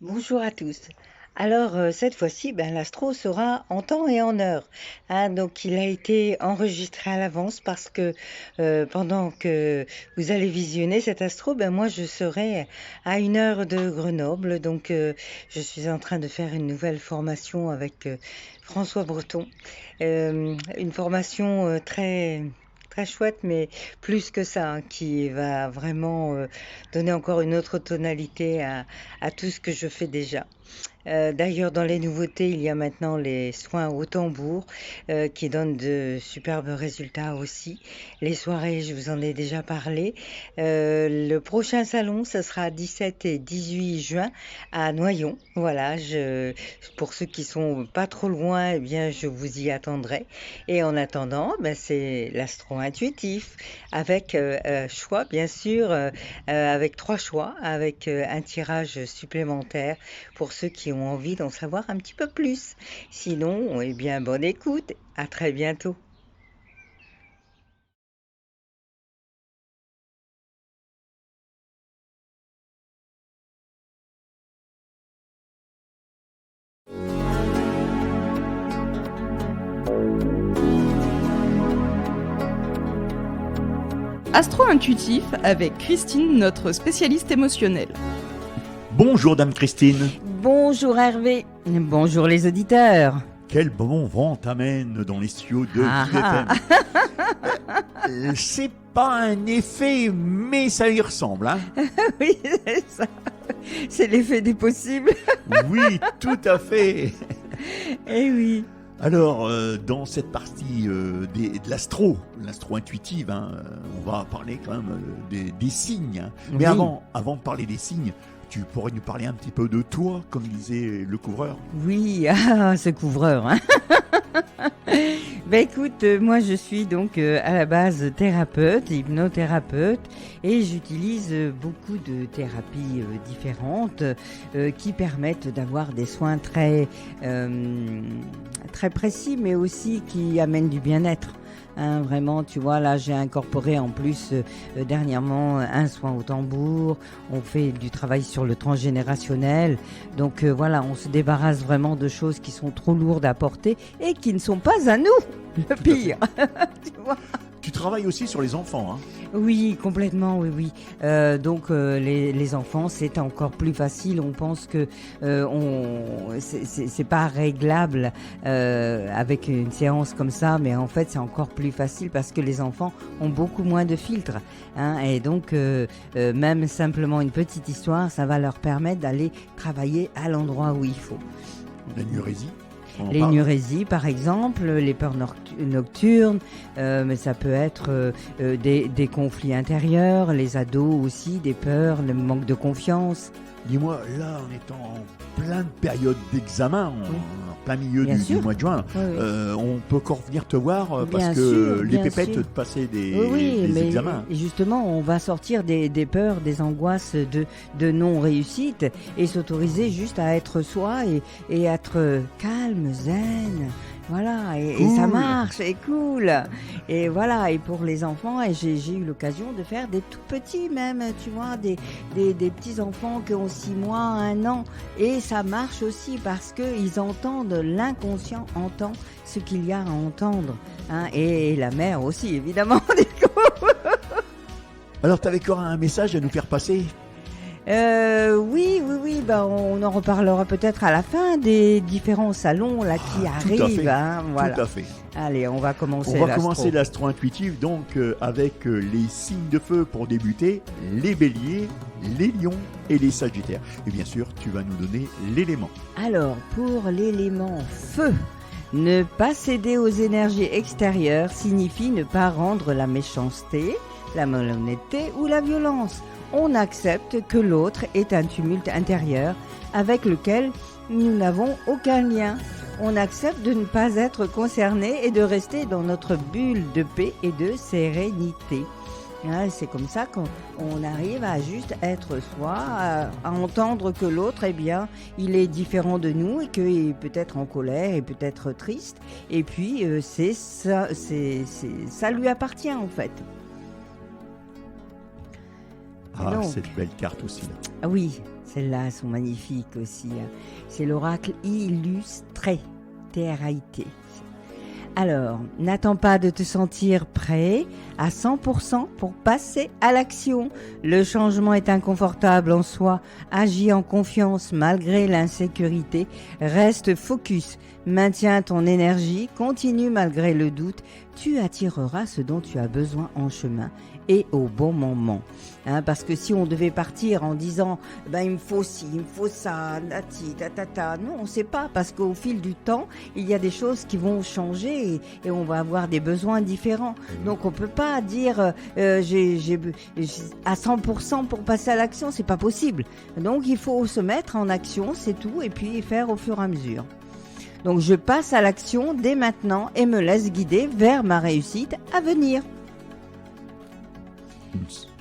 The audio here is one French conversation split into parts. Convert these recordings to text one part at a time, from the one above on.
Bonjour à tous. Alors, cette fois-ci, l'astro sera en temps et en heure, hein. Donc il a été enregistré à l'avance parce que, pendant que vous allez visionner cet astro, moi je serai à 1 heure de Grenoble. Donc, je suis en train de faire une nouvelle formation avec, François Breton. Une formation, très chouette, mais plus que ça, hein, qui va vraiment, donner encore une autre tonalité à tout ce que je fais déjà. D'ailleurs, dans les nouveautés, il y a maintenant les soins au tambour qui donnent de superbes résultats aussi. Les soirées, je vous en ai déjà parlé. Le prochain salon, ce sera 17 et 18 juin à Noyon. Voilà, pour ceux qui sont pas trop loin, eh bien, je vous y attendrai. Et en attendant, c'est l'astro intuitif avec choix, bien sûr, avec 3 choix, avec un tirage supplémentaire pour ceux qui ont envie d'en savoir un petit peu plus. Sinon, eh bien, bonne écoute. À très bientôt. Astro-intuitif avec Christine, notre spécialiste émotionnelle. Bonjour Dame Christine. Bonjour Hervé. Bonjour les auditeurs. Quel bon vent t'amène dans les studios de Ah QFM. C'est pas un effet, mais ça y ressemble, hein. Oui, c'est ça. C'est l'effet des possibles. Oui, tout à fait. Eh oui. Alors, dans cette partie de l'astro intuitive, hein, on va parler quand même des signes. Hein. Mais Oui. avant de parler des signes, tu pourrais nous parler un petit peu de toi, comme disait le couvreur. Oui, ce couvreur. Hein. Écoute, moi je suis donc à la base thérapeute, hypnothérapeute, et j'utilise beaucoup de thérapies différentes qui permettent d'avoir des soins très précis, mais aussi qui amènent du bien-être. Hein, vraiment, tu vois, là j'ai incorporé en plus dernièrement un soin au tambour, on fait du travail sur le transgénérationnel, donc voilà, on se débarrasse vraiment de choses qui sont trop lourdes à porter et qui ne sont pas à nous, le pire. Tu vois. Tu travailles aussi sur les enfants, hein. Oui, complètement, oui. Donc les enfants, c'est encore plus facile. On pense que c'est pas réglable avec une séance comme ça, mais en fait c'est encore plus facile parce que les enfants ont beaucoup moins de filtres, hein, et donc même simplement une petite histoire, ça va leur permettre d'aller travailler à l'endroit où il faut. L'énurésie. L'énurésie, par exemple, les peurs nocturnes, mais ça peut être des conflits intérieurs, les ados aussi, des peurs, le manque de confiance. Dis-moi, là, en étant en pleine période d'examen, en plein milieu Bien du sûr. mois de juin, Oui, oui. on peut encore venir te voir parce Bien que sûr, les bien pépettes sûr. de passer des Mais examens. justement, on va sortir des peurs, des angoisses de non-réussite et s'autoriser juste à être soi et être calme, zen. Voilà, et ça Cool. marche, et cool. Et voilà, et pour les enfants, et j'ai eu l'occasion de faire des tout petits même, tu vois, des petits enfants qui ont 6 mois, 1 an. Et ça marche aussi parce qu'ils entendent, l'inconscient entend ce qu'il y a à entendre. Hein, et la mère aussi, évidemment. Du coup. Alors, tu avais encore un message à nous faire passer? Oui, on en reparlera peut-être à la fin des différents salons là qui Tout à arrivent. fait. Hein, voilà. Tout à fait. Allez, on va commencer. On va l'astro. commencer l'astro-intuitif donc avec les signes de feu pour débuter, les béliers, les lions et les sagittaires. Et bien sûr, tu vas nous donner l'élément. Alors, pour l'élément feu, ne pas céder aux énergies extérieures signifie ne pas rendre la méchanceté, la malhonnêteté ou la violence. On accepte que l'autre est un tumulte intérieur avec lequel nous n'avons aucun lien. On accepte de ne pas être concerné et de rester dans notre bulle de paix et de sérénité. Hein, c'est comme ça qu'on arrive à juste être soi, à entendre que l'autre, eh bien, il est différent de nous et qu'il est peut-être en colère et peut-être triste. Et puis, ça lui appartient en fait. Ah, Donc, cette belle carte aussi. Là. ah oui, celles-là sont magnifiques aussi. Hein. C'est l'oracle illustré, TRIT. Alors, n'attends pas de te sentir prêt à 100% pour passer à l'action. Le changement est inconfortable en soi. Agis en confiance malgré l'insécurité. Reste focus. Maintiens ton énergie. Continue malgré le doute. Tu attireras ce dont tu as besoin en chemin et au bon moment. Hein, parce que si on devait partir en disant il me faut ci, il me faut ça, non, on ne sait pas, parce qu'au fil du temps, il y a des choses qui vont changer et on va avoir des besoins différents. Donc on ne peut pas dire j'ai à 100% pour passer à l'action, c'est pas possible. Donc il faut se mettre en action, c'est tout, et puis faire au fur et à mesure. Donc je passe à l'action dès maintenant et me laisse guider vers ma réussite à venir.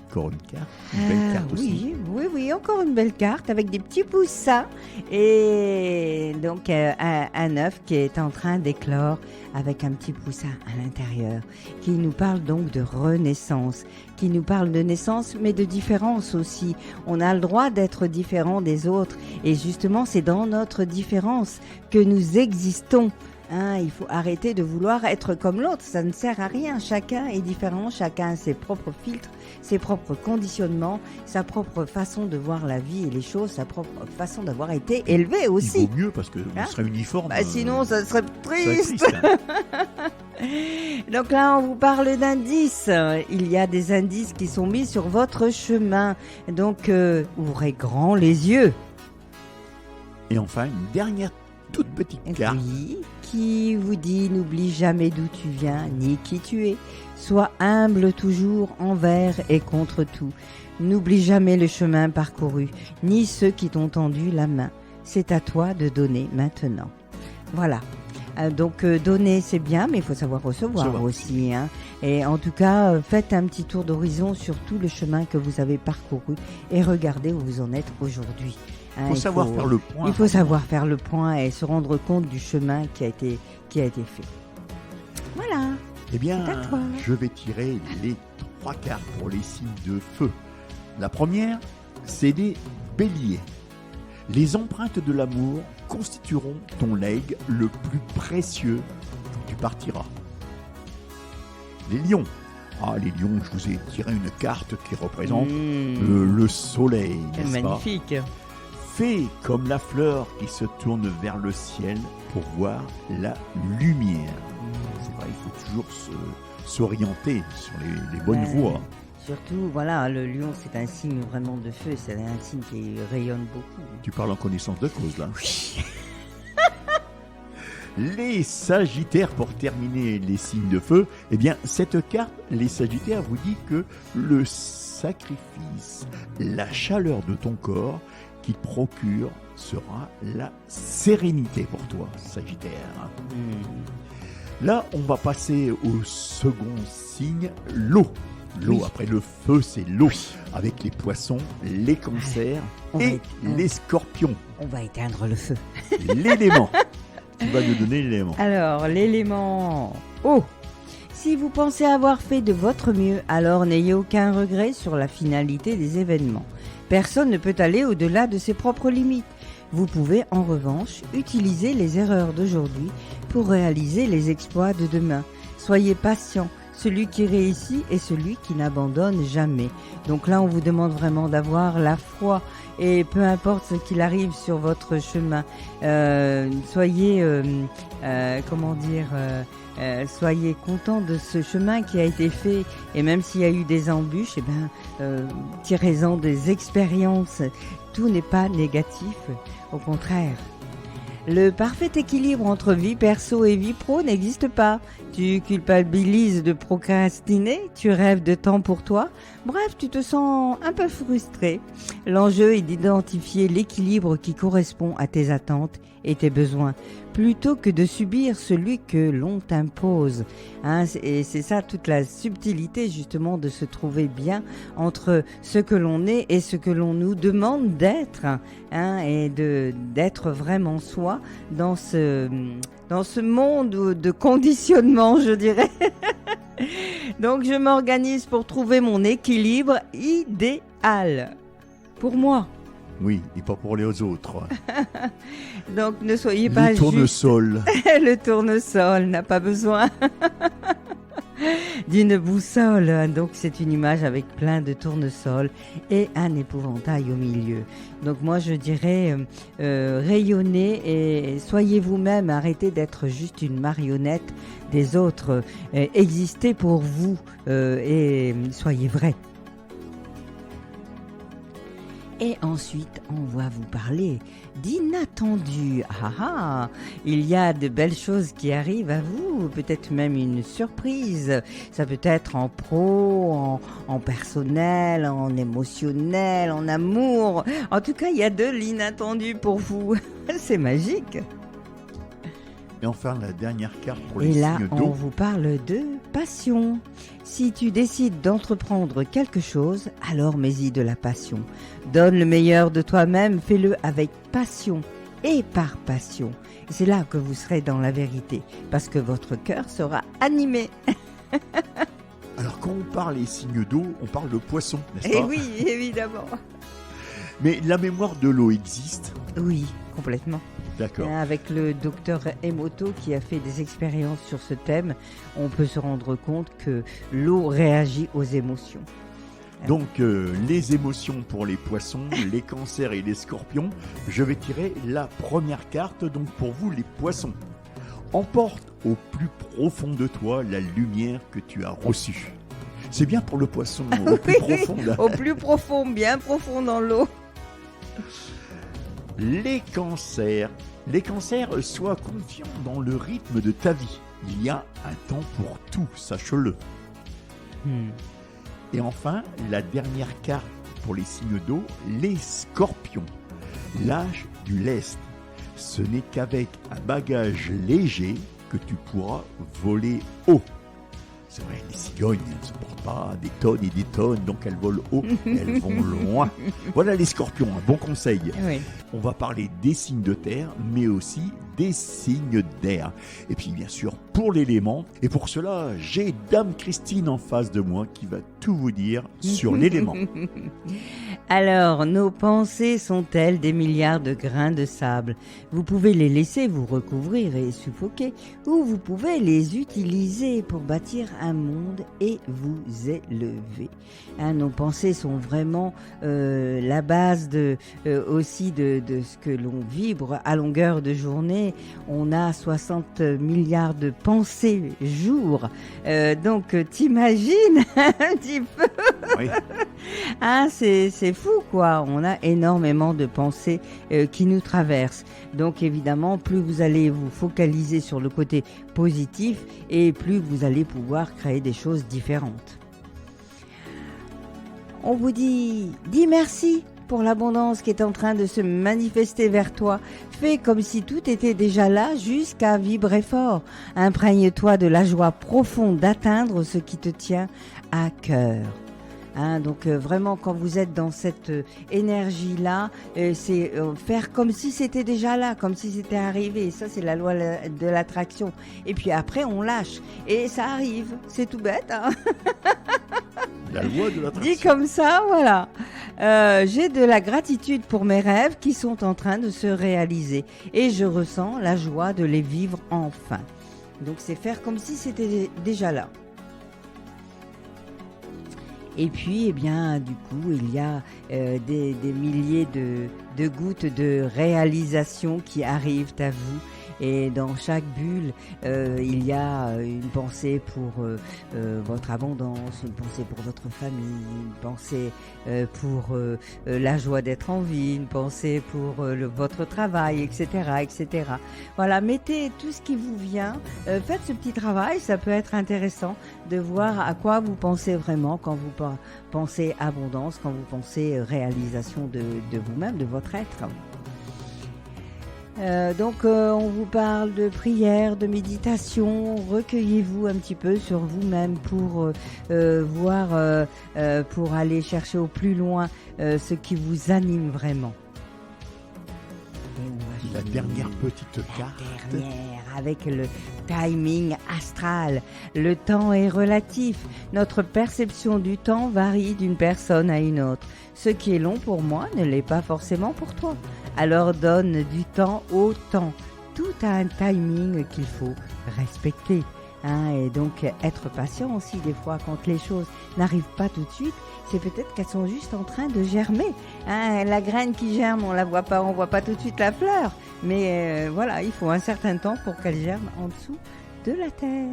Encore une carte, une belle carte aussi. Oui, encore une belle carte avec des petits poussins et donc un œuf qui est en train d'éclore avec un petit poussin à l'intérieur qui nous parle donc de renaissance, qui nous parle de naissance mais de différence aussi. On a le droit d'être différent des autres et justement c'est dans notre différence que nous existons. Hein, il faut arrêter de vouloir être comme l'autre, ça ne sert à rien. Chacun est différent, chacun a ses propres filtres, ses propres conditionnements, sa propre façon de voir la vie et les choses, sa propre façon d'avoir été élevé aussi. Il vaut mieux parce qu'on serait uniforme. Sinon, ça serait triste. Hein. Donc là, on vous parle d'indices. Il y a des indices qui sont mis sur votre chemin. Donc, ouvrez grand les yeux. Et enfin, une dernière toute petite carte. Oui, qui vous dit n'oublie jamais d'où tu viens ni qui tu es. Sois humble toujours envers et contre tout. N'oublie jamais le chemin parcouru, ni ceux qui t'ont tendu la main. C'est à toi de donner maintenant. Voilà. Donc donner c'est bien, mais il faut savoir recevoir aussi. Hein. Et en tout cas, faites un petit tour d'horizon sur tout le chemin que vous avez parcouru et regardez où vous en êtes aujourd'hui. Hein, il faut savoir faire le point. Il faut savoir faire le point et se rendre compte du chemin qui a été fait. Voilà. Eh bien, je vais tirer les 3 cartes pour les signes de feu. La première, c'est des béliers. Les empreintes de l'amour constitueront ton legs le plus précieux quand tu partiras. Les lions. Ah, les lions, je vous ai tiré une carte qui représente le soleil, n'est-ce pas ? Magnifique. Fais comme la fleur qui se tourne vers le ciel pour voir la lumière. C'est vrai, il faut toujours s'orienter sur les bonnes voies. Surtout, voilà, le lion, c'est un signe vraiment de feu, c'est un signe qui rayonne beaucoup. Tu parles en connaissance de cause, là. Oui. Les Sagittaires, pour terminer les signes de feu, eh bien, cette carte, les Sagittaires, vous dit que le sacrifice, la chaleur de ton corps qui te procure sera la sérénité pour toi, Sagittaire. Là, on va passer au second signe, l'eau. L'eau, après le feu, c'est l'eau. Avec les poissons, les cancers et les scorpions. On va éteindre le feu. L'élément. Tu vas nous donner l'élément. Alors, l'élément eau. Si vous pensez avoir fait de votre mieux, alors n'ayez aucun regret sur la finalité des événements. Personne ne peut aller au-delà de ses propres limites. Vous pouvez en revanche utiliser les erreurs d'aujourd'hui pour réaliser les exploits de demain. Soyez patient. Celui qui réussit est celui qui n'abandonne jamais. Donc là, on vous demande vraiment d'avoir la foi et peu importe ce qu'il arrive sur votre chemin, soyez, soyez content de ce chemin qui a été fait et même s'il y a eu des embûches, tirez-en des expériences. Tout n'est pas négatif, au contraire. Le parfait équilibre entre vie perso et vie pro n'existe pas. Tu culpabilises de procrastiner, tu rêves de temps pour toi. Bref, tu te sens un peu frustré. L'enjeu est d'identifier l'équilibre qui correspond à tes attentes et tes besoins, plutôt que de subir celui que l'on t'impose. Hein, et c'est ça toute la subtilité justement de se trouver bien entre ce que l'on est et ce que l'on nous demande d'être, hein, et d'être vraiment soi dans ce monde de conditionnement, je dirais. Donc je m'organise pour trouver mon équilibre idéal. Pour moi. Oui, et pas pour les autres. Donc ne soyez pas Le tournesol. Le tournesol n'a pas besoin d'une boussole. Donc c'est une image avec plein de tournesols et un épouvantail au milieu. Donc moi je dirais rayonnez et soyez vous-même, arrêtez d'être juste une marionnette des autres, existez pour vous et soyez vrai. Et ensuite, on va vous parler d'inattendu. Il y a de belles choses qui arrivent à vous, peut-être même une surprise. Ça peut être en pro, en personnel, en émotionnel, en amour. En tout cas, il y a de l'inattendu pour vous. C'est magique. Et enfin, la dernière carte pour les signes d'eau. Et là, d'eau. on vous parle de passion. Si tu décides d'entreprendre quelque chose, alors mets-y de la passion. Donne le meilleur de toi-même, fais-le avec passion et par passion. Et c'est là que vous serez dans la vérité, parce que votre cœur sera animé. Alors, quand on parle des signes d'eau, on parle de poisson, n'est-ce pas? Eh oui, évidemment. Mais la mémoire de l'eau existe? Oui, complètement. D'accord. Avec le docteur Emoto qui a fait des expériences sur ce thème, on peut se rendre compte que l'eau réagit aux émotions. Donc, les émotions pour les poissons, les cancers et les scorpions. Je vais tirer la première carte, donc pour vous, les poissons. Emporte au plus profond de toi la lumière que tu as reçue. C'est bien pour le poisson, au plus profond. Là. Au plus profond, bien profond dans l'eau. Les cancers. Les cancers, sois confiant dans le rythme de ta vie. Il y a un temps pour tout, sache-le. Et enfin, la dernière carte pour les signes d'eau, les scorpions. L'âge du lest. Ce n'est qu'avec un bagage léger que tu pourras voler haut. C'est vrai, les cigognes ne se portent pas des tonnes et des tonnes, donc elles volent haut et elles vont loin. Voilà les scorpions, un bon conseil. Oui. On va parler des signes de terre, mais aussi des signes d'air. Et puis bien sûr, pour l'élément, et pour cela, j'ai Dame Christine en face de moi qui va tout vous dire sur l'élément. Alors, nos pensées sont-elles des milliards de grains de sable? Vous pouvez les laisser vous recouvrir et suffoquer, ou vous pouvez les utiliser pour bâtir un monde et vous élever. Nos pensées sont vraiment la base aussi de ce que l'on vibre à longueur de journée. On a 60 milliards de pensées jour. Donc, t'imagines un petit peu? Oui. C'est fou, quoi. On a énormément de pensées qui nous traversent. Donc, évidemment, plus vous allez vous focaliser sur le côté positif et plus vous allez pouvoir créer des choses différentes. On vous dit merci pour l'abondance qui est en train de se manifester vers toi. Fais comme si tout était déjà là jusqu'à vibrer fort. Imprègne-toi de la joie profonde d'atteindre ce qui te tient à cœur. Donc vraiment, quand vous êtes dans cette énergie-là, c'est faire comme si c'était déjà là, comme si c'était arrivé. Et ça, c'est la loi de l'attraction. Et puis après, on lâche. Et ça arrive. C'est tout bête, hein. La loi de l'attraction. Dit comme ça, voilà. J'ai de la gratitude pour mes rêves qui sont en train de se réaliser. Et je ressens la joie de les vivre enfin. Donc c'est faire comme si c'était déjà là. Et puis, eh bien, du coup, il y a des milliers de gouttes de réalisation qui arrivent à vous. Et dans chaque bulle, il y a une pensée pour votre abondance, une pensée pour votre famille, une pensée pour la joie d'être en vie, une pensée pour votre travail, etc., etc. Voilà, mettez tout ce qui vous vient. Faites ce petit travail, ça peut être intéressant de voir à quoi vous pensez vraiment quand vous pensez abondance, quand vous pensez réalisation de vous-même, de votre être. Donc on vous parle de prière, de méditation. Recueillez-vous un petit peu sur vous-même pour voir, pour aller chercher au plus loin ce qui vous anime vraiment. Et on va La dernière petite carte. Dernière, avec le timing astral. Le temps est relatif. Notre perception du temps varie d'une personne à une autre. Ce qui est long pour moi ne l'est pas forcément pour toi. Alors donne du temps au temps. Tout a un timing qu'il faut respecter. Et donc être patient aussi des fois quand les choses n'arrivent pas tout de suite, c'est peut-être qu'elles sont juste en train de germer. La graine qui germe, on voit pas tout de suite la fleur, mais voilà, il faut un certain temps pour qu'elle germe en dessous de la terre.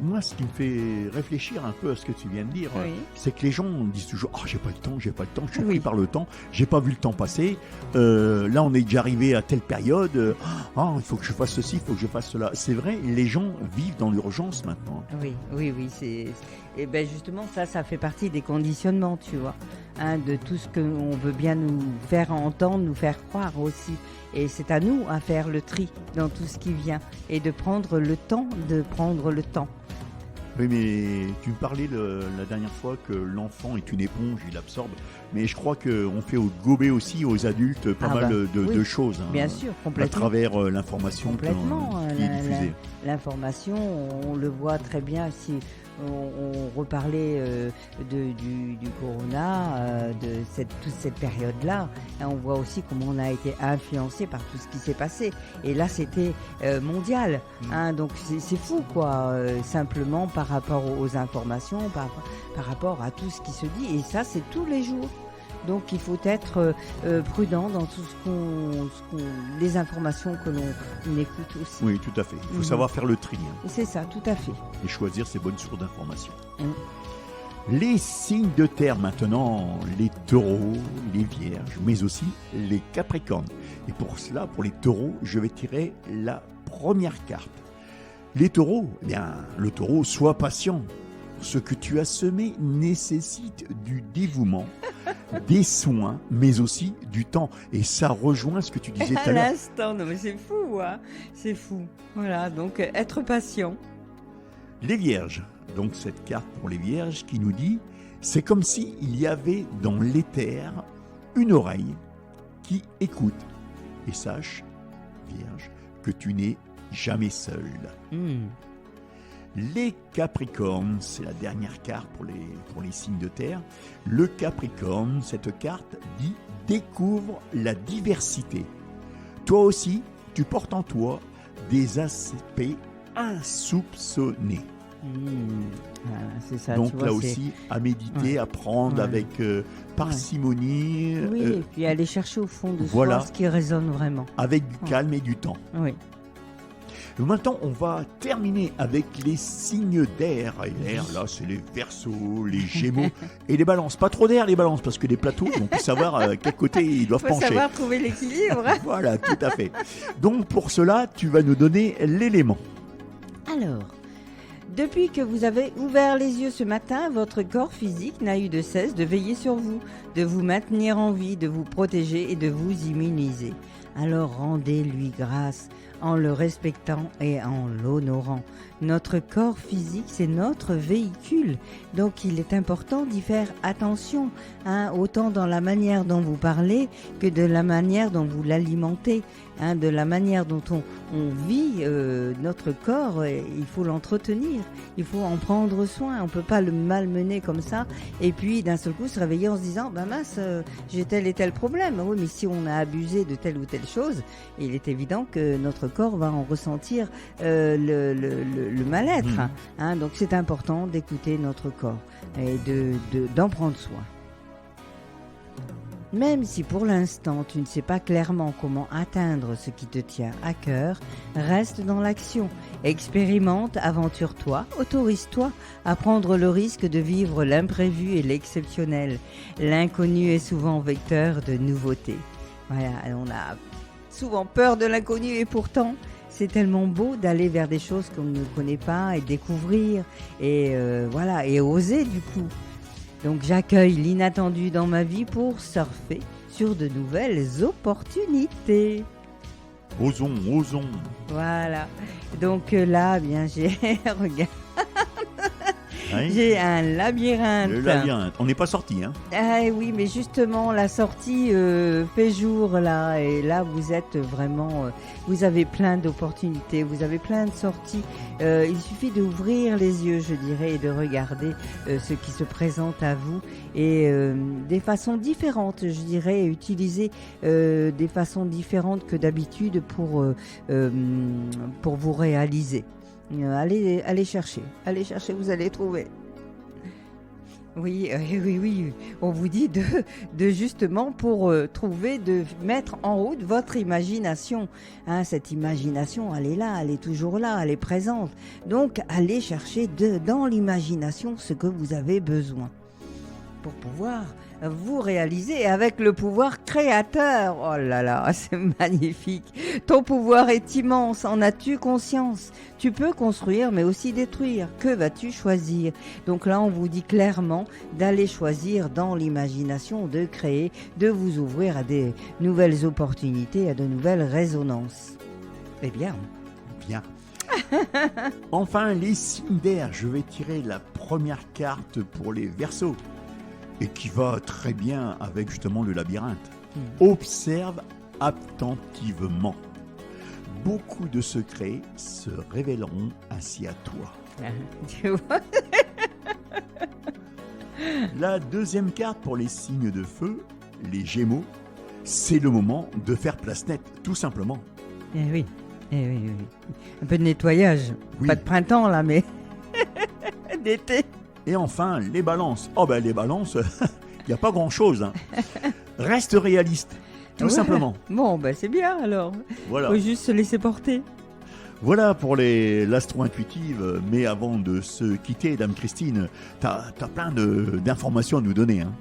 Moi, ce qui me fait réfléchir un peu à ce que tu viens de dire, c'est que les gens disent toujours « Ah, j'ai pas le temps, je suis pris par le temps, j'ai pas vu le temps passer, là on est déjà arrivé à telle période, il faut que je fasse ceci, il faut que je fasse cela. » C'est vrai, les gens vivent dans l'urgence maintenant. Oui, et ben justement ça fait partie des conditionnements, tu vois, de tout ce qu'on veut bien nous faire entendre, nous faire croire aussi. Et c'est à nous à faire le tri dans tout ce qui vient et de prendre le temps Oui, mais tu me parlais la dernière fois que l'enfant est une éponge, il absorbe. Mais je crois qu'on fait gober aussi aux adultes pas mal de choses. Bien sûr, complètement. À travers l'information qui est diffusée. L'information, on le voit très bien si on reparlait du corona, toute cette période-là. On voit aussi comment on a été influencé par tout ce qui s'est passé. Et là, c'était mondial. Donc c'est fou, quoi. Simplement par rapport aux informations, par rapport à tout ce qui se dit. Et ça, c'est tous les jours. Donc il faut être prudent dans tout les informations que l'on écoute aussi. Oui, tout à fait. Il faut savoir faire le tri. C'est ça, tout à fait. Et choisir ses bonnes sources d'informations. Les signes de terre maintenant, les taureaux, les vierges, mais aussi les capricornes. Et pour cela, pour les taureaux, je vais tirer la première carte. Les taureaux, le taureau, sois patient. Ce que tu as semé nécessite du dévouement, des soins, mais aussi du temps. Et ça rejoint ce que tu disais tout à l'heure. À l'instant, non mais c'est fou, c'est fou. Voilà, donc être patient. Les vierges, donc cette carte pour les vierges qui nous dit, c'est comme s'il y avait dans l'éther une oreille qui écoute. Et sache, vierge, que tu n'es jamais seule. Les Capricornes, c'est la dernière carte pour les signes de terre. Le Capricorne, cette carte dit « Découvre la diversité ». Toi aussi, tu portes en toi des aspects insoupçonnés. Voilà, c'est ça, donc tu vois, là aussi, à méditer, à prendre avec parcimonie. Et puis aller chercher au fond de soi ce qui résonne vraiment. Avec du calme et du temps. Oui. Maintenant, on va terminer avec les signes d'air. Et l'air, là, c'est les Verseaux, les Gémeaux et les Balances. Pas trop d'air, les Balances, parce que les plateaux, on peut savoir quel côté ils doivent pencher. Il faut savoir trouver l'équilibre. Voilà, tout à fait. Donc, pour cela, tu vas nous donner l'élément. Alors, depuis que vous avez ouvert les yeux ce matin, votre corps physique n'a eu de cesse de veiller sur vous, de vous maintenir en vie, de vous protéger et de vous immuniser. Alors rendez-lui grâce en le respectant et en l'honorant. Notre corps physique, c'est notre véhicule, donc il est important d'y faire attention, autant dans la manière dont vous parlez que de la manière dont vous l'alimentez, de la manière dont on vit notre corps. Il faut l'entretenir, il faut en prendre soin, on ne peut pas le malmener comme ça, et puis d'un seul coup se réveiller en se disant « mince, j'ai tel et tel problème ». Oui, mais si on a abusé de telle ou telle chose, il est évident que notre corps va en ressentir le mal-être. Donc c'est important d'écouter notre corps et d'en prendre soin. Même si pour l'instant tu ne sais pas clairement comment atteindre ce qui te tient à cœur, reste dans l'action. Expérimente, aventure-toi, autorise-toi à prendre le risque de vivre l'imprévu et l'exceptionnel. L'inconnu est souvent vecteur de nouveautés. Voilà, on a souvent peur de l'inconnu et pourtant c'est tellement beau d'aller vers des choses qu'on ne connaît pas et découvrir et oser du coup. Donc j'accueille l'inattendu dans ma vie pour surfer sur de nouvelles opportunités. Osons. Voilà. Donc là, bien j'ai regarde. Oui. J'ai un labyrinthe. Le labyrinthe. On n'est pas sorti, hein. Ah oui, mais justement, la sortie fait jour là, et là vous êtes vraiment, vous avez plein d'opportunités, vous avez plein de sorties. Il suffit d'ouvrir les yeux, je dirais, et de regarder ce qui se présente à vous, et des façons différentes, je dirais, utiliser des façons différentes que d'habitude pour vous réaliser. Allez chercher, vous allez trouver. Oui, oui. On vous dit de justement pour trouver, de mettre en route votre imagination. Hein, cette imagination, elle est là, elle est toujours là, elle est présente. Donc, allez chercher dans l'imagination ce que vous avez besoin pour pouvoir vous réaliser avec le pouvoir créateur. Oh là là, c'est magnifique. Ton pouvoir est immense, en as-tu conscience? Tu peux construire mais aussi détruire. Que vas-tu choisir? Donc là, on vous dit clairement d'aller choisir dans l'imagination, de créer, de vous ouvrir à des nouvelles opportunités, à de nouvelles résonances. Eh bien. Bien. Enfin, les signes d'air. Je vais tirer la première carte pour les Verseaux. Et qui va très bien avec justement le labyrinthe. Observe attentivement. Beaucoup de secrets se révéleront ainsi à toi. Tu vois? La deuxième carte pour les signes de feu, les Gémeaux, c'est le moment de faire place nette, tout simplement. Eh oui. Un peu de nettoyage. Oui. Pas de printemps là, mais d'été. Et enfin, les Balances. Oh ben les Balances, il n'y a pas grand-chose. Hein. Reste réaliste, tout simplement. Bon, ben c'est bien alors. Voilà. Faut juste se laisser porter. Voilà pour l'astro-intuitive, mais avant de se quitter, Dame Christine, t'as plein d'informations à nous donner. Hein.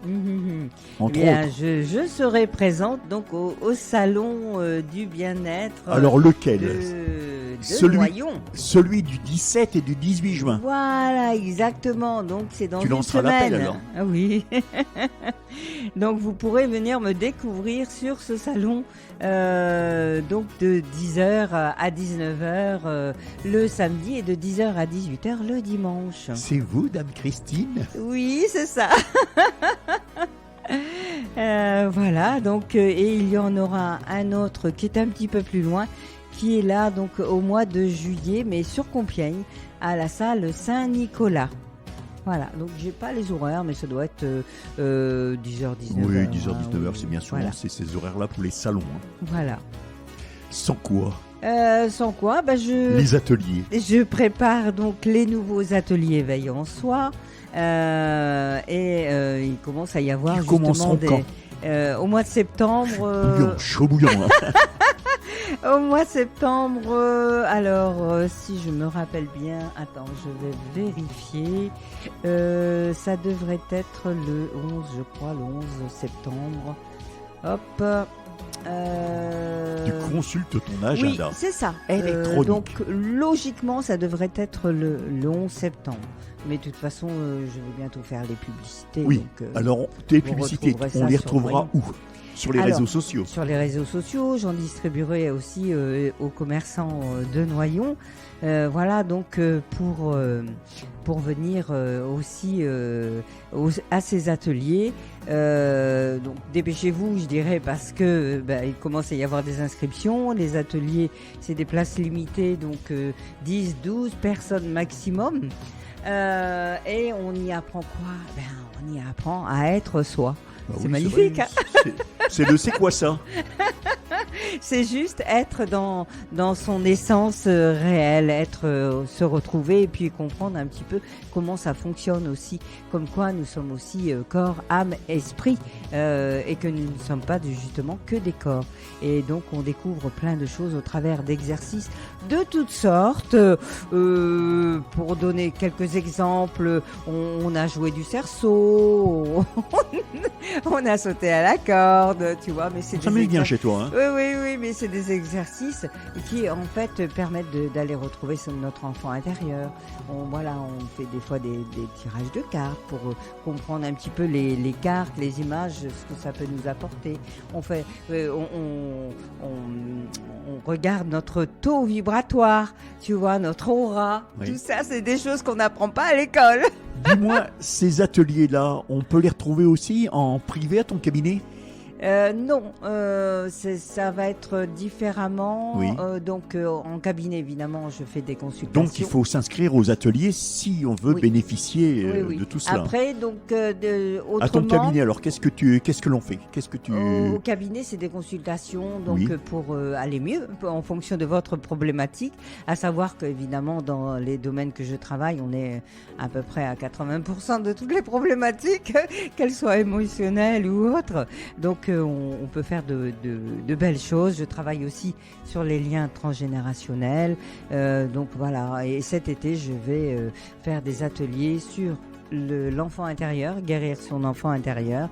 Entre Bien, autres. je serai présente donc au salon du bien-être. Alors lequel? de Noyon. Celui du 17 et du 18 juin. Voilà, exactement. Donc c'est dans Tu une lanceras semaine. l'appel alors. Ah oui. Donc vous pourrez venir me découvrir sur ce salon donc de 10h à 19h le samedi et de 10h à 18h le dimanche. C'est vous, Dame Christine? Oui, c'est ça. Voilà, donc et il y en aura un autre qui est un petit peu plus loin, qui est là donc au mois de juillet, mais sur Compiègne, à la salle Saint-Nicolas. Voilà, donc j'ai pas les horaires, mais ça doit être 10h, 19h. Oui, 10h, 19h, c'est bien souvent, voilà. C'est ces horaires-là pour les salons. Hein. Voilà. Sans quoi? Sans quoi, Les ateliers. Je prépare donc les nouveaux ateliers éveil en soi. Il commence à y avoir Ils justement commenceront quand? au mois de septembre. Chaud bouillant. Hein. Au mois de septembre, si je me rappelle bien, attends, je vais vérifier. Ça devrait être le 11, je crois, le 11 septembre. Hop. Tu consultes ton agenda. Oui, c'est ça. Électronique. Donc, logiquement, ça devrait être le 11 septembre. Mais de toute façon, je vais bientôt faire les publicités. Oui, donc, alors tes vous publicités, retrouverez on ça les sur retrouvera où? Sur les réseaux sociaux. Sur les réseaux sociaux, j'en distribuerai aussi aux commerçants de Noyon. Voilà, donc pour venir aussi à ces ateliers. Donc dépêchez-vous, je dirais, parce que il commence à y avoir des inscriptions. Les ateliers, c'est des places limitées, donc 10, 12 personnes maximum. Et on y apprend quoi? On y apprend à être soi. Bah c'est oui, magnifique. C'est quoi ça? C'est juste être dans son essence réelle, se retrouver et puis comprendre un petit peu comment ça fonctionne aussi, comme quoi nous sommes aussi corps, âme, esprit et que nous ne sommes pas justement que des corps. Et donc on découvre plein de choses au travers d'exercices de toutes sortes. Pour donner quelques exemples, on a joué du cerceau, on a sauté à la corde, tu vois, mais c'est Ça met bien chez toi, hein? Oui, oui, mais c'est des exercices qui, en fait, permettent d'aller retrouver notre enfant intérieur. On fait des fois des tirages de cartes pour comprendre un petit peu les cartes, les images, ce que ça peut nous apporter. On regarde notre taux vibratoire, tu vois, notre aura. Oui. Tout ça, c'est des choses qu'on n'apprend pas à l'école. Dis-moi, ces ateliers-là, on peut les retrouver aussi en privé à ton cabinet ? Non, ça va être différemment. Oui. En cabinet, évidemment, je fais des consultations. Donc, il faut s'inscrire aux ateliers si on veut bénéficier de tout cela. Après, autrement... À ton cabinet, alors, qu'est-ce que l'on fait ? Au cabinet, c'est des consultations pour aller mieux, en fonction de votre problématique. À savoir qu'évidemment, dans les domaines que je travaille, on est à peu près à 80% de toutes les problématiques, qu'elles soient émotionnelles ou autres. Donc, on peut faire de belles choses. Je travaille aussi sur les liens transgénérationnels. Donc voilà, et cet été, je vais faire des ateliers sur l'enfant intérieur, guérir son enfant intérieur,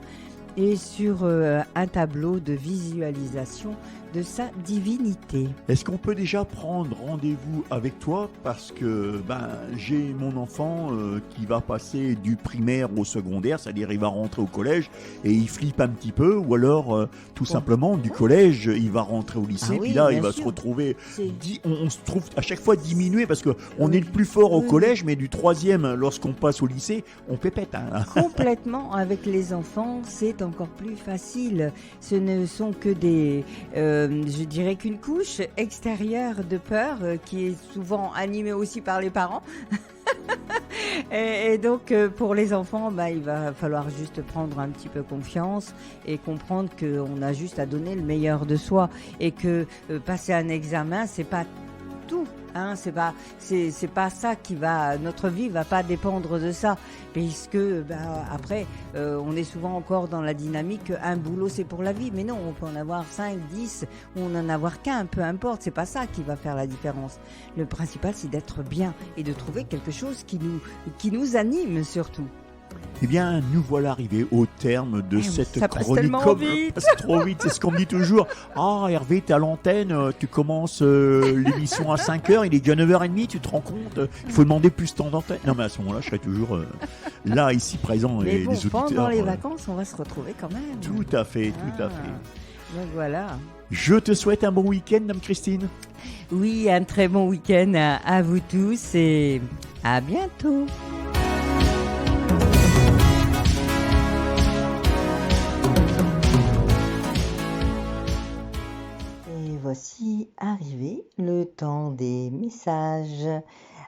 et sur un tableau de visualisation de sa divinité. Est-ce qu'on peut déjà prendre rendez-vous avec toi parce que j'ai mon enfant qui va passer du primaire au secondaire, c'est-à-dire il va rentrer au collège et il flippe un petit peu, ou alors tout simplement du collège il va rentrer au lycée, puis là il va se retrouver, on se trouve à chaque fois diminué parce qu'on est le plus fort au collège, mais du troisième lorsqu'on passe au lycée on pépète. Complètement, avec les enfants c'est encore plus facile, ce ne sont que je dirais qu'une couche extérieure de peur qui est souvent animée aussi par les parents. et donc pour les enfants, il va falloir juste prendre un petit peu confiance et comprendre qu'on a juste à donner le meilleur de soi et que passer un examen, c'est pas tout. C'est pas ça qui va, notre vie va pas dépendre de ça, puisque après on est souvent encore dans la dynamique un boulot c'est pour la vie, mais non, on peut en avoir 5, 10 ou on en avoir qu'un, peu importe, c'est pas ça qui va faire la différence. Le principal c'est d'être bien et de trouver quelque chose qui nous anime surtout. Eh bien, nous voilà arrivés au terme de cette ça chronique. Ça passe trop vite, c'est ce qu'on me dit toujours. Ah, Hervé, t'es à l'antenne, tu commences l'émission à 5h, il est déjà 9h30, tu te rends compte ? Il faut demander plus de temps d'antenne. Non, mais à ce moment-là, je serai toujours là, ici, présent. Mais et les auditeurs. Pendant les vacances, on va se retrouver quand même. Tout à fait. Donc voilà. Je te souhaite un bon week-end, Dame Christine. Oui, un très bon week-end à vous tous et à bientôt. Voici arrivé le temps des messages.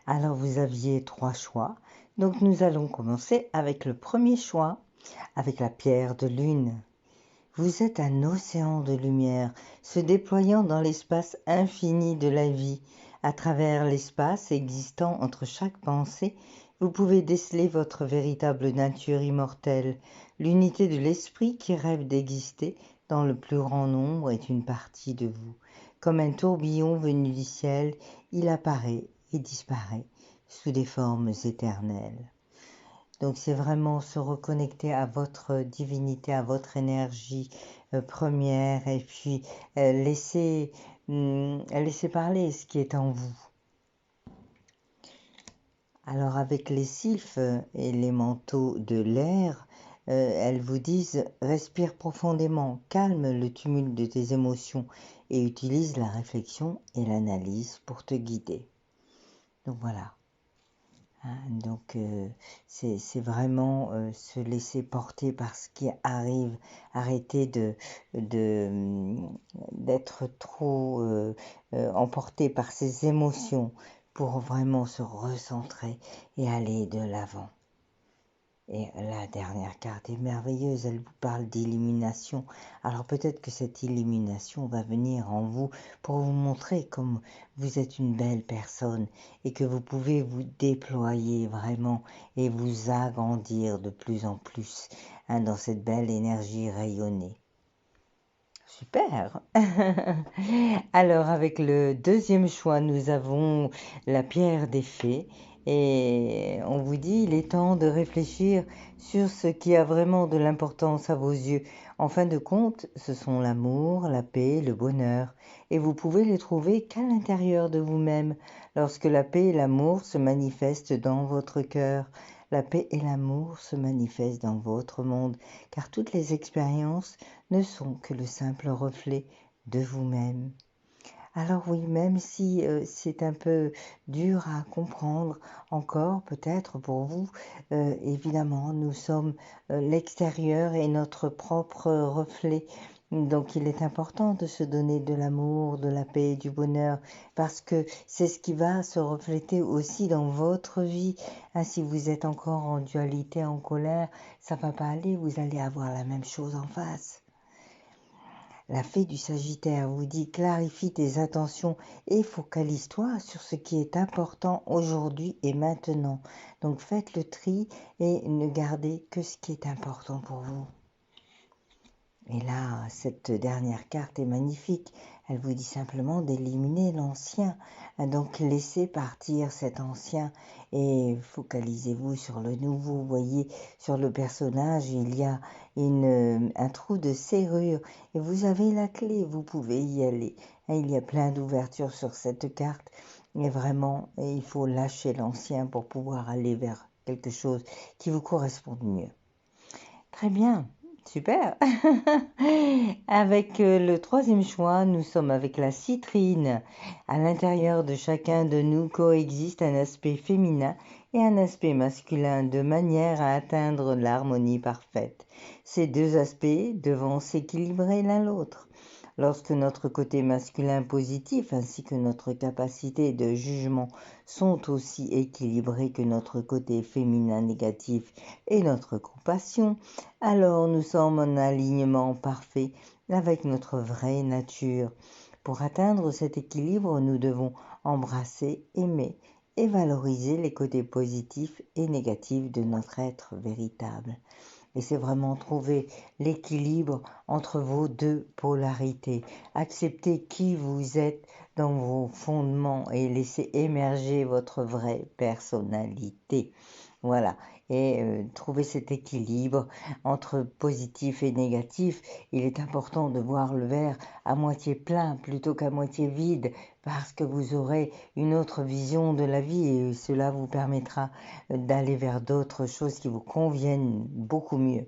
Alors vous aviez 3 choix. Donc nous allons commencer avec le premier choix, avec la pierre de lune. Vous êtes un océan de lumière se déployant dans l'espace infini de la vie. À travers l'espace existant entre chaque pensée, vous pouvez déceler votre véritable nature immortelle. L'unité de l'esprit qui rêve d'exister dans le plus grand nombre est une partie de vous. Comme un tourbillon venu du ciel, il apparaît et disparaît sous des formes éternelles. Donc c'est vraiment se reconnecter à votre divinité, à votre énergie première et puis laisser parler ce qui est en vous. Alors avec les sylphes et les manteaux de l'air, elles vous disent « Respire profondément, calme le tumulte de tes émotions et utilise la réflexion et l'analyse pour te guider. » Donc voilà. Donc c'est vraiment se laisser porter par ce qui arrive, arrêter d'être trop emporté par ses émotions pour vraiment se recentrer et aller de l'avant. Et la dernière carte est merveilleuse, elle vous parle d'illumination. Alors peut-être que cette illumination va venir en vous pour vous montrer comme vous êtes une belle personne et que vous pouvez vous déployer vraiment et vous agrandir de plus en plus dans cette belle énergie rayonnée. Super. Alors avec le deuxième choix, nous avons la pierre des fées Et on vous dit, il est temps de réfléchir sur ce qui a vraiment de l'importance à vos yeux. En fin de compte, ce sont l'amour, la paix, le bonheur. Et vous pouvez les trouver qu'à l'intérieur de vous-même, lorsque la paix et l'amour se manifestent dans votre cœur. La paix et l'amour se manifestent dans votre monde, car toutes les expériences ne sont que le simple reflet de vous-même. Alors oui, même si c'est un peu dur à comprendre encore, peut-être pour vous, évidemment, nous sommes l'extérieur et notre propre reflet. Donc il est important de se donner de l'amour, de la paix, du bonheur, parce que c'est ce qui va se refléter aussi dans votre vie. Hein, si vous êtes encore en dualité, en colère, ça va pas aller, vous allez avoir la même chose en face. La fée du Sagittaire vous dit clarifie tes attentions et focalise-toi sur ce qui est important aujourd'hui et maintenant. Donc faites le tri et ne gardez que ce qui est important pour vous. Et là, cette dernière carte est magnifique. Elle vous dit simplement d'éliminer l'ancien. Donc laissez partir cet ancien et focalisez-vous sur le nouveau. Vous voyez, sur le personnage, il y a un trou de serrure et vous avez la clé, vous pouvez y aller. Il y a plein d'ouvertures sur cette carte et vraiment, il faut lâcher l'ancien pour pouvoir aller vers quelque chose qui vous corresponde mieux. Très bien. Super. Avec le troisième choix, nous sommes avec la citrine. À l'intérieur de chacun de nous coexiste un aspect féminin et un aspect masculin de manière à atteindre l'harmonie parfaite. Ces deux aspects devant s'équilibrer l'un l'autre. Lorsque notre côté masculin positif ainsi que notre capacité de jugement sont aussi équilibrés que notre côté féminin négatif et notre compassion, alors nous sommes en alignement parfait avec notre vraie nature. Pour atteindre cet équilibre, nous devons embrasser, aimer et valoriser les côtés positifs et négatifs de notre être véritable. Et c'est vraiment trouver l'équilibre entre vos deux polarités. Accepter qui vous êtes dans vos fondements et laisser émerger votre vraie personnalité. Voilà, et trouver cet équilibre entre positif et négatif. Il est important de voir le verre à moitié plein plutôt qu'à moitié vide, parce que vous aurez une autre vision de la vie et cela vous permettra d'aller vers d'autres choses qui vous conviennent beaucoup mieux.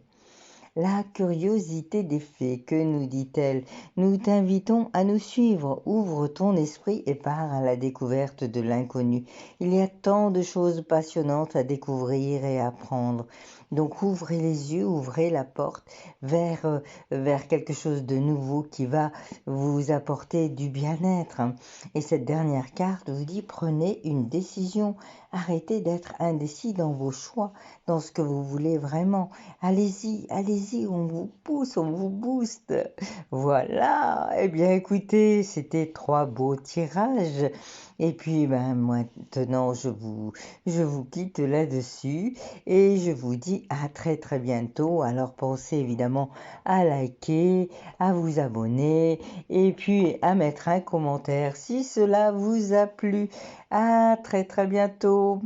La curiosité des fées, que nous dit-elle? Nous t'invitons à nous suivre. Ouvre ton esprit et pars à la découverte de l'inconnu. Il y a tant de choses passionnantes à découvrir et à apprendre. Donc ouvrez les yeux, ouvrez la porte vers quelque chose de nouveau qui va vous apporter du bien-être. Et cette dernière carte vous dit prenez une décision. Arrêtez d'être indécis dans vos choix, dans ce que vous voulez vraiment. Allez-y, allez-y, on vous pousse, on vous booste. Voilà, eh bien écoutez, c'était 3 beaux tirages. Et puis maintenant, je vous quitte là-dessus et je vous dis à très très bientôt. Alors pensez évidemment à liker, à vous abonner et puis à mettre un commentaire si cela vous a plu. À très très bientôt.